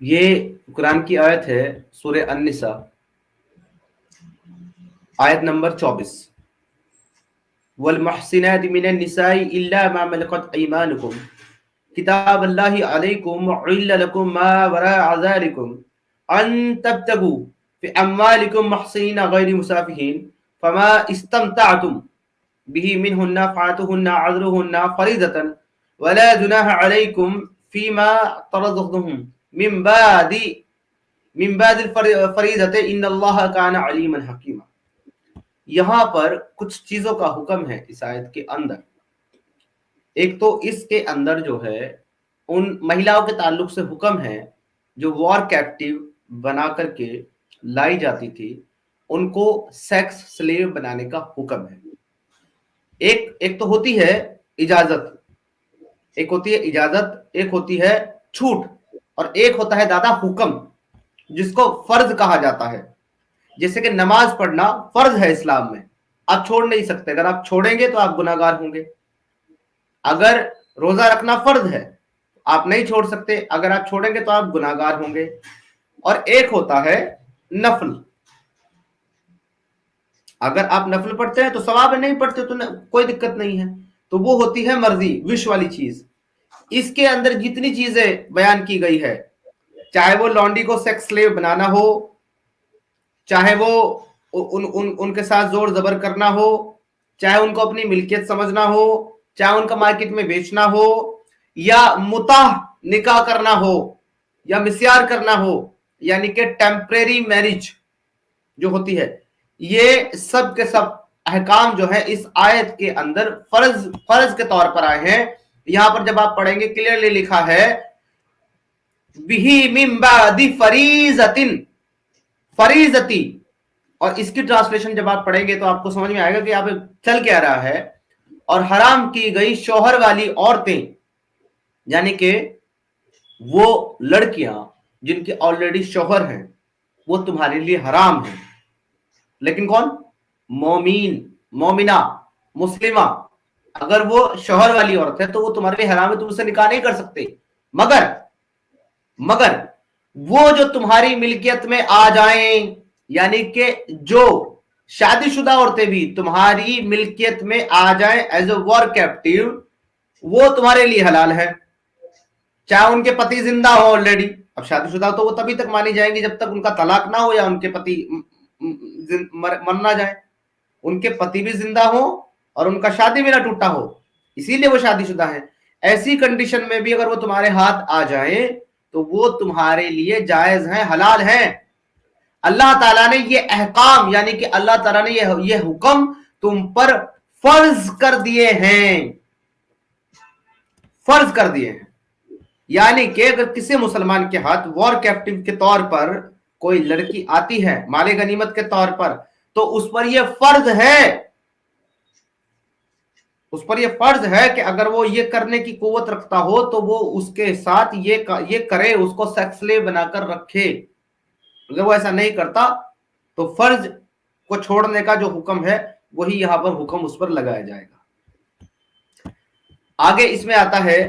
یہ قرآن کی آیت ہے سورہ النساء آیت نمبر 24. والمحسنات من النساء الا ما ملكت ايمانكم كتاب الله عليكم وحل لكم ما وراء ذلكم ان تبتغوا في اموالكم محسنين غير مسافحين فما استمتعتم به منهن فآتوهن أجرهن فريضة ولا جناح عليكم فيما افترضتم من بعد الفریضة ان اللہ کان علیما حکیما. یہاں پر کچھ چیزوں کا حکم ہے اس آیت کے اندر. ایک تو اس کے اندر جو ہے ان مہیلاؤں کے تعلق سے حکم ہے جو وار کیپٹیو بنا کر کے لائی جاتی تھی، ان کو سیکس سلیو بنانے کا حکم ہے. ایک تو ہوتی ہے اجازت، ایک ہوتی ہے اجازت، ایک ہوتی ہے چھوٹ، اور ایک ہوتا ہے دادا حکم جس کو فرض کہا جاتا ہے. جیسے کہ نماز پڑھنا فرض ہے اسلام میں، آپ چھوڑ نہیں سکتے. اگر آپ چھوڑیں گے تو آپ گناہگار ہوں گے. اگر روزہ رکھنا فرض ہے آپ نہیں چھوڑ سکتے، اگر آپ چھوڑیں گے تو آپ گناہگار ہوں گے. اور ایک ہوتا ہے نفل. اگر آپ نفل پڑھتے ہیں تو ثواب ہے، نہیں پڑھتے تو کوئی دقت نہیں ہے. تو وہ ہوتی ہے مرضی، وش والی چیز. اس کے اندر جتنی چیزیں بیان کی گئی ہے، چاہے وہ لانڈی کو سیکس سلیو بنانا ہو، چاہے وہ ان کے ساتھ زور زبر کرنا ہو، چاہے ان کو اپنی ملکیت سمجھنا ہو، چاہے ان کا مارکیٹ میں بیچنا ہو، یا متاح نکاح کرنا ہو، یا مسیار کرنا ہو، یعنی کہ ٹیمپریری میرج جو ہوتی ہے، یہ سب کے سب احکام جو ہے اس آیت کے اندر فرض کے طور پر آئے ہیں. یہاں پر جب آپ پڑھیں گے کلیئرلی لکھا ہے بِهِ مِن بَعْدِ فَرِیضَةٍ، فریضتی. اور اس کی ٹرانسلیشن جب آپ پڑھیں گے تو آپ کو سمجھ میں آئے گا کہ یہاں پہ چل کیا رہا ہے. اور حرام کی گئی شوہر والی عورتیں، یعنی کہ وہ لڑکیاں جن کے آلریڈی شوہر ہیں وہ تمہارے لیے حرام ہیں. لیکن کون؟ مومین، مومنہ، مسلمہ. اگر وہ شوہر والی عورت ہے تو وہ تمہارے لیے حرام ہے، تم اس سے نکاح نہیں کر سکتے. مگر وہ جو تمہاری ملکیت میں آ جائیں، یعنی کہ جو شادی شدہ عورتیں بھی تمہاری ملکیت میں آ جائیں ایز اے وار کیپٹیو، وہ تمہارے لیے حلال ہے، چاہے ان کے پتی زندہ ہو آلریڈی. اب شادی شدہ تو وہ تبھی تک مانی جائیں گی جب تک ان کا طلاق نہ ہو یا ان کے پتی مر نہ جائے. ان کے پتی بھی زندہ ہو اور ان کا شادی بھی نہ ٹوٹا ہو، اسی لیے وہ شادی شدہ ہیں. ایسی کنڈیشن میں بھی اگر وہ تمہارے ہاتھ آ جائیں تو وہ تمہارے لیے جائز ہیں، حلال ہیں. اللہ تعالیٰ نے یہ احکام، یعنی کہ اللہ تعالیٰ نے یہ حکم تم پر فرض کر دیے ہیں، فرض کر دیے ہیں. یعنی کہ اگر کسی مسلمان کے ہاتھ وار کیپٹیو کے طور پر کوئی لڑکی آتی ہے مال غنیمت کے طور پر، تو اس پر یہ فرض ہے، اس پر یہ فرض ہے کہ اگر وہ یہ کرنے کی قوت رکھتا ہو تو وہ اس کے ساتھ یہ کرے، اس کو سیکس سلیو بنا کر رکھے. اگر وہ ایسا نہیں کرتا تو فرض کو چھوڑنے کا جو حکم ہے وہی یہاں پر حکم اس پر لگایا جائے گا. آگے اس میں آتا ہے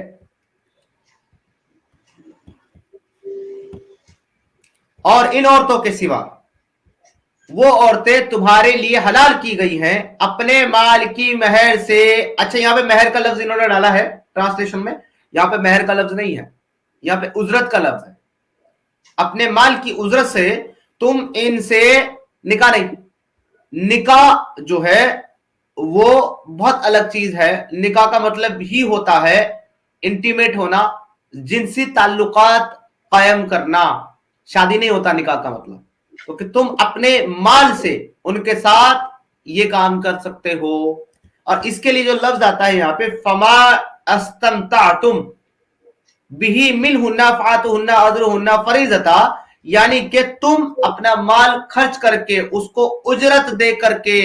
اور ان عورتوں کے سوا وہ عورتیں تمہارے لیے حلال کی گئی ہیں اپنے مال کی مہر سے. اچھا، یہاں پہ مہر کا لفظ انہوں نے ڈالا ہے ٹرانسلیشن میں، یہاں پہ مہر کا لفظ نہیں ہے، یہاں پہ اجرت کا لفظ ہے. اپنے مال کی اجرت سے تم ان سے نکاح نہیں. نکاح جو ہے وہ بہت الگ چیز ہے. نکاح کا مطلب ہی ہوتا ہے انٹیمیٹ ہونا، جنسی تعلقات قائم کرنا. شادی نہیں ہوتا نکاح کا مطلب. تو کہ تم اپنے مال سے ان کے ساتھ یہ کام کر سکتے ہو. اور اس کے لیے جو لفظ آتا ہے یہاں پہ فما استمتعتم بہ منہن فآتوہن اجرہن فریضۃ، یعنی کہ تم اپنا مال خرچ کر کے، اس کو اجرت دے کر کے،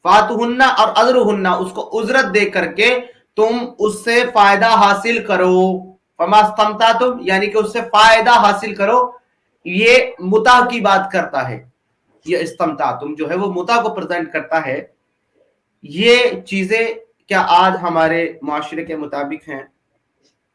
فاتوہن اور اجرہن، اس کو اجرت دے کر کے تم اس سے فائدہ حاصل کرو. فما استمتعتم یعنی کہ اس سے فائدہ حاصل کرو. یہ متع کی بات کرتا ہے، یہ استمتعتم جو ہے وہ متع کو پریزنٹ کرتا ہے. یہ چیزیں کیا آج ہمارے معاشرے کے مطابق ہیں؟